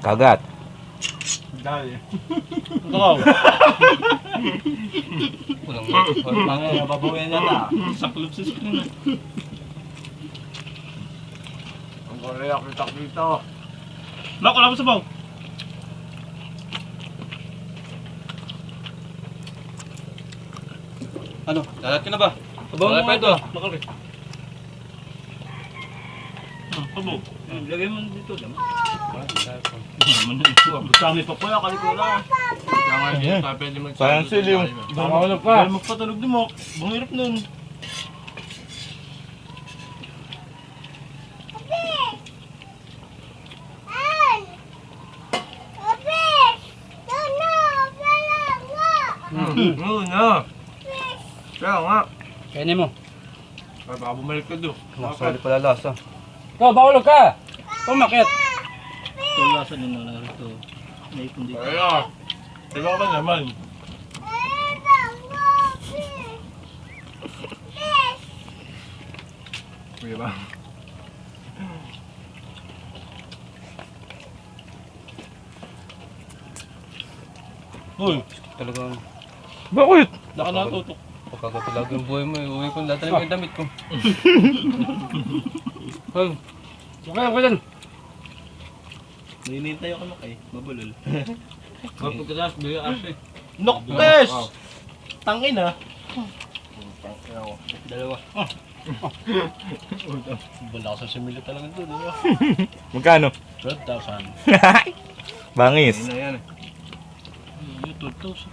Kagat. Dali. Ikaw. Walang nababawian yan na. Saklop sa screen. Ang koreak dito. Mak, wala mo sa baw. Ano? Lalat ka na ba? Sabaw mo pa ito. Makal rin. Sabaw. Lagay mo dito. Dami pa pala, kalikula. Kaya nga hindi tayo pwede magsabi. Sayang sila yung... Bawal ka. Dahil magpatulog din mo. Bangirap nun. Oo na. Kaya nga. Kainin mo. Ay, baka bumalik ka doon. Masali pala lasa. Ikaw, bawal ka. Pumakit. Ito lasa nyo na ito. Naipon dito. Kaya. Diba ka naman? Diba? Uy, Talagang... Bakit? laka na tutok. Pagkakatalag yung buhay mo, uwi ko lahat na yung damit ko. Hoy, Okay, okay dyan. Nahinihintay ako na kay mabulol. Pagkatapos, bigyan arte. Noktes! Tangin ah. Dalawa. Bala sa simili talaga ito, di ba? magkano? 12,000. Bangis. Yan na yan. Yung 12,000.